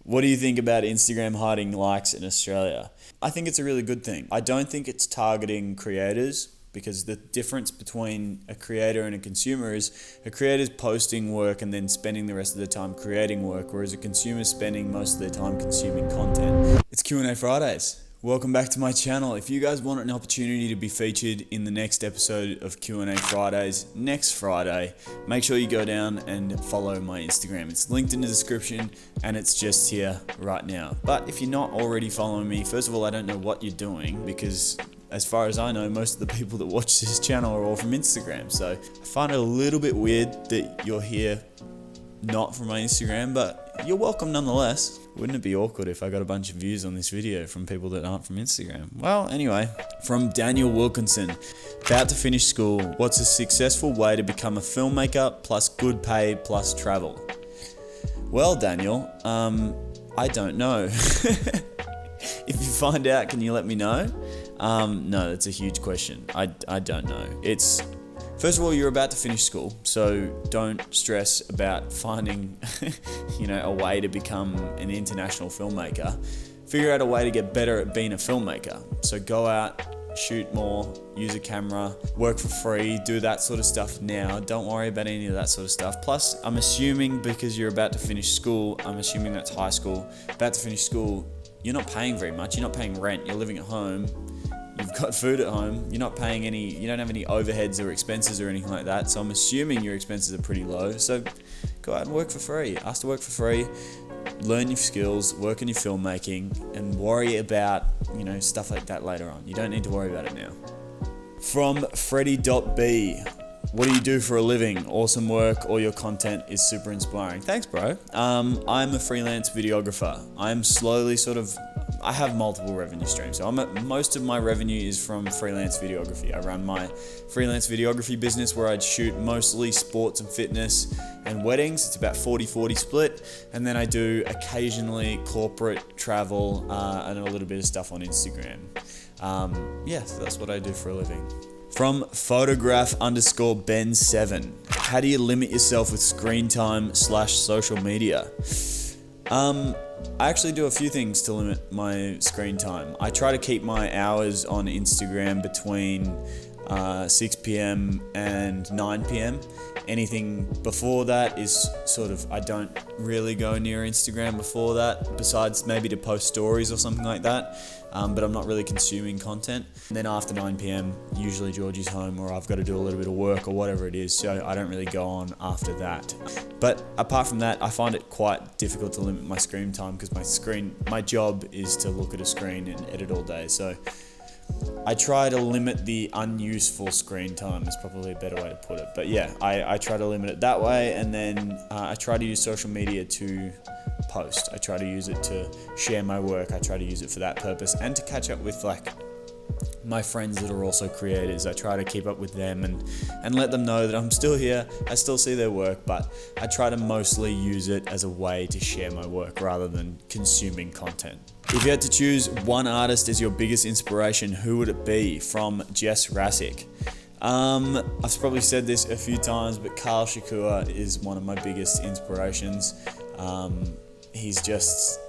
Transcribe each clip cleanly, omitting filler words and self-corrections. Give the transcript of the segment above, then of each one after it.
What do you think about Instagram hiding likes in Australia? I think it's a really good thing. I don't think it's targeting creators, because the difference between a creator and a consumer is a creator's posting work and then spending the rest of their time creating work, whereas a consumer's spending most of their time consuming content. It's Q&A Fridays. Welcome back to my channel. If you guys want an opportunity to be featured in the next episode of Q&A Fridays next Friday, make sure you go down and follow my Instagram. It's linked in the description and it's just here right now. But if you're not already following me, first of all, I don't know what you're doing, because as far as I know, most of the people that watch this channel are all from Instagram. So I find it a little bit weird that you're here not from my Instagram, but you're welcome nonetheless. Wouldn't it be awkward if I got a bunch of views on this video from people that aren't from Instagram? Well, anyway, from Daniel Wilkinson, about to finish school, what's a successful way to become a filmmaker plus good pay plus travel? Well, Daniel, I don't know. If you find out, can you let me know? No, that's a huge question. I don't know. First of all, you're about to finish school, so don't stress about finding, a way to become an international filmmaker. Figure out a way to get better at being a filmmaker. So go out, shoot more, use a camera, work for free, do that sort of stuff now. Don't worry about any of that sort of stuff. Plus, I'm assuming because you're about to finish school, I'm assuming that's high school, about to finish school, you're not paying very much. You're not paying rent. You're living at home. You've got food at home. You're not paying you don't have any overheads or expenses or anything like that. So I'm assuming your expenses are pretty low. So go out and work for free. Ask to work for free. Learn your skills, work on your filmmaking, and worry about, stuff like that later on. You don't need to worry about it now. From Freddy.B. What do you do for a living? Awesome work. All your content is super inspiring. Thanks, bro. I'm a freelance videographer. I'm slowly I have multiple revenue streams. So most of my revenue is from freelance videography. I run my freelance videography business where I'd shoot mostly sports and fitness and weddings. It's about 40-40 split. And then I do occasionally corporate travel and a little bit of stuff on Instagram. So that's what I do for a living. From photograph_Ben7. How do you limit yourself with screen time / social media? I actually do a few things to limit my screen time. I try to keep my hours on Instagram between 6 p.m. and 9 p.m. Anything before that is I don't really go near Instagram before that, besides maybe to post stories or something like that. But I'm not really consuming content. And then after 9 p.m, usually Georgie's home or I've got to do a little bit of work or whatever it is, so I don't really go on after that. But apart from that, I find it quite difficult to limit my screen time because my job is to look at a screen and edit all day. So I try to limit the unuseful screen time is probably a better way to put it. But yeah, I try to limit it that way, and then I try to use social media to post. I try to use it to share my work. I try to use it for that purpose and to catch up with my friends that are also creators. I try to keep up with them and let them know that I'm still here. I still see their work, but I try to mostly use it as a way to share my work rather than consuming content. If you had to choose one artist as your biggest inspiration, who would it be? From Jess Rassick. I've probably said this a few times, but Carl Shakur is one of my biggest inspirations. He's just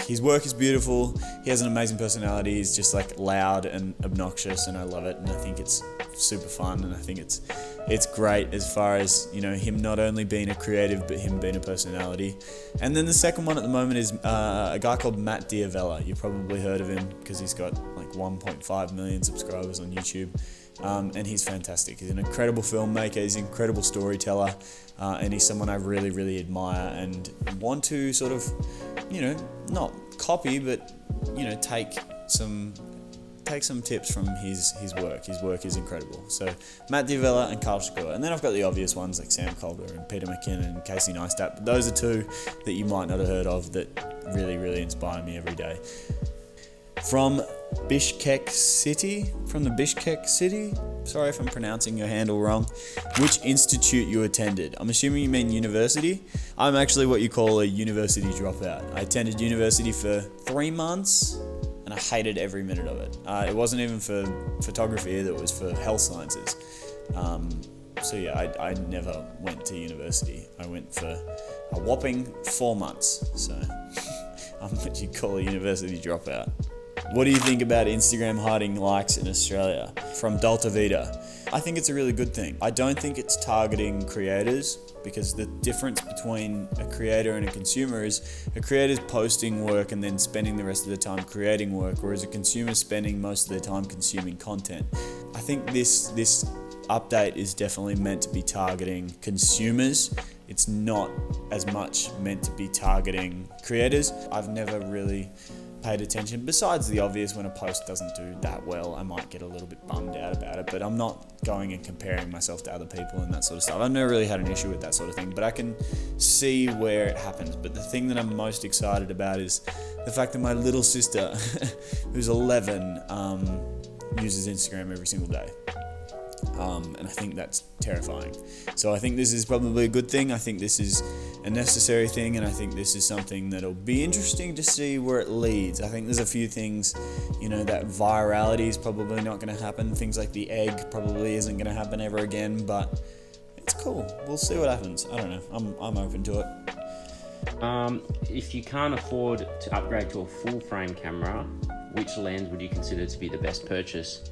his work is beautiful. He has an amazing personality. He's just loud and obnoxious, and I love it. And I think it's super fun, and I think it's great as far as him not only being a creative but him being a personality. And then the second one at the moment is a guy called Matt Diavella. You've probably heard of him because he's got 1.5 million subscribers on YouTube. And he's fantastic. He's an incredible filmmaker, he's an incredible storyteller, and he's someone I really, really admire and want to not copy, but, take some tips from his work. His work is incredible. So Matt Diavella and Carl Shakur. And then I've got the obvious ones like Sam Calder and Peter McKinnon and Casey Neistat. But those are two that you might not have heard of that really, really inspire me every day. From the Bishkek City, sorry if I'm pronouncing your handle wrong, which institute you attended? I'm assuming you mean university. I'm actually what you call a university dropout. I attended university for 3 months and I hated every minute of it. It wasn't even for photography either, it was for health sciences. So yeah, I never went to university. I went for a whopping 4 months, so... I'm what you call a university dropout. What do you think about Instagram hiding likes in Australia? From Dolce Vita. I think it's a really good thing. I don't think it's targeting creators, because the difference between a creator and a consumer is a creator's posting work and then spending the rest of the time creating work, whereas a consumer spending most of their time consuming content. I think this update is definitely meant to be targeting consumers. It's not as much meant to be targeting creators. I've never really paid attention, besides the obvious. When a post doesn't do that well, I might get a little bit bummed out about it, but I'm not going and comparing myself to other people and that sort of stuff. I've never really had an issue with that sort of thing, but I can see where it happens. But the thing that I'm most excited about is the fact that my little sister, who's 11, uses Instagram every single day. And I think that's terrifying. So I think this is probably a good thing. I think this is a necessary thing, and I think this is something that'll be interesting to see where it leads. I think there's a few things, that virality is probably not going to happen. Things like the egg probably isn't going to happen ever again, but it's cool. We'll see what happens. I don't know. I'm open to it. If you can't afford to upgrade to a full frame camera, which lens would you consider to be the best purchase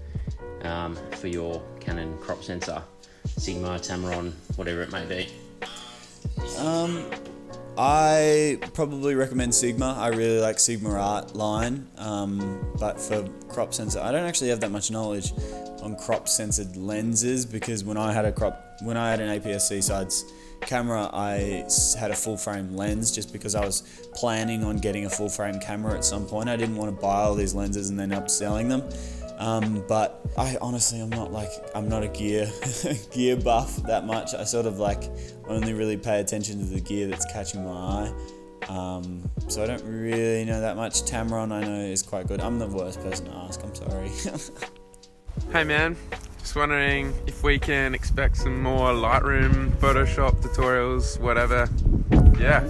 for your Canon crop sensor, Sigma, Tamron, whatever it may be? I probably recommend Sigma. I really like Sigma Art line, but for crop sensor, I don't actually have that much knowledge on crop censored lenses, because when I had an APS-C sides camera, I had a full frame lens just because I was planning on getting a full frame camera at some point. I didn't want to buy all these lenses and then upselling them. But I honestly, I'm not a gear buff that much. I sort of only really pay attention to the gear that's catching my eye. So I don't really know that much. Tamron, I know, is quite good. I'm the worst person to ask, I'm sorry. Hey man, just wondering if we can expect some more Lightroom, Photoshop tutorials, whatever. Yeah.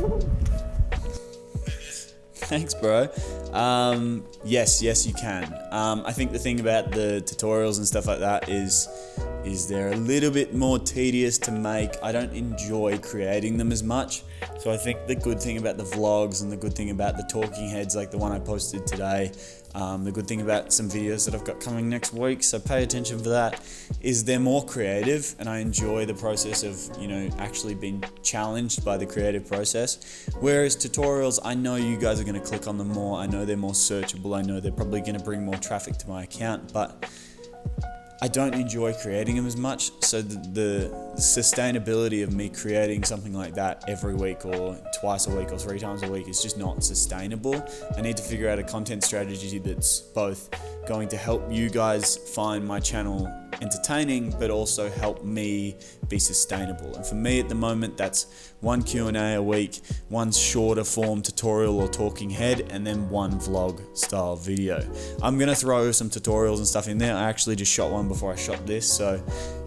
Thanks, bro. Yes, you can. I think the thing about the tutorials and stuff like that is they're a little bit more tedious to make. I don't enjoy creating them as much. So I think the good thing about the vlogs and the good thing about the talking heads, like the one I posted today, the good thing about some videos that I've got coming next week, so pay attention for that, is they're more creative, and I enjoy the process of, actually being challenged by the creative process. Whereas tutorials, I know you guys are going to click on them more. I know they're more searchable. I know they're probably going to bring more traffic to my account, but I don't enjoy creating them as much, so the sustainability of me creating something like that every week or twice a week or 3 times a week is just not sustainable. I need to figure out a content strategy that's both going to help you guys find my channel entertaining, but also help me be sustainable. And for me at the moment, that's 1 Q&A a week, 1 shorter form tutorial or talking head, and then 1 vlog style video. I'm gonna throw some tutorials and stuff in there. I actually just shot one before I shot this, so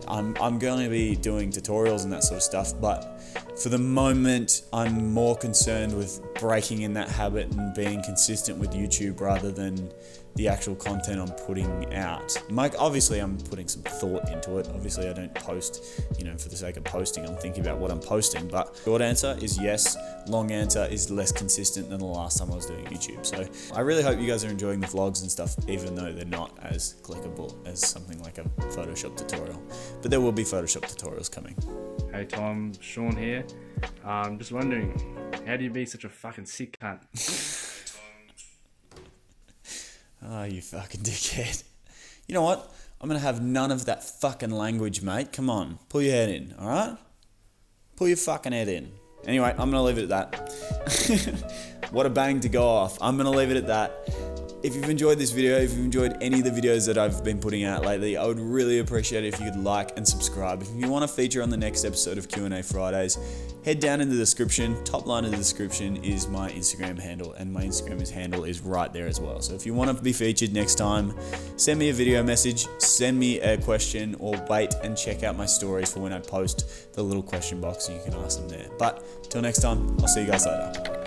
I'm going to be doing tutorials and that sort of stuff, but for the moment, I'm more concerned with breaking in that habit and being consistent with YouTube rather than the actual content I'm putting out. Obviously, I'm putting some thought into it. Obviously, I don't post, for the sake of posting. I'm thinking about what I'm posting. But short answer is yes. Long answer is less consistent than the last time I was doing YouTube. So I really hope you guys are enjoying the vlogs and stuff, even though they're not as clickable as something like a Photoshop tutorial. But there will be Photoshop tutorials coming. Hey Tom, Sean here. Just wondering, how do you be such a fucking sick cunt? Oh, you fucking dickhead. You know what? I'm going to have none of that fucking language, mate. Come on. Pull your head in, alright? Pull your fucking head in. Anyway, I'm going to leave it at that. What a bang to go off. I'm going to leave it at that. If you've enjoyed this video, if you've enjoyed any of the videos that I've been putting out lately, I would really appreciate it if you could like and subscribe. If you want to feature on the next episode of Q&A Fridays, head down in the description. Top line of the description is my Instagram handle, and my Instagram handle is right there as well. So if you want to be featured next time, send me a video message, send me a question, or wait and check out my stories for when I post the little question box so you can ask them there. But till next time, I'll see you guys later.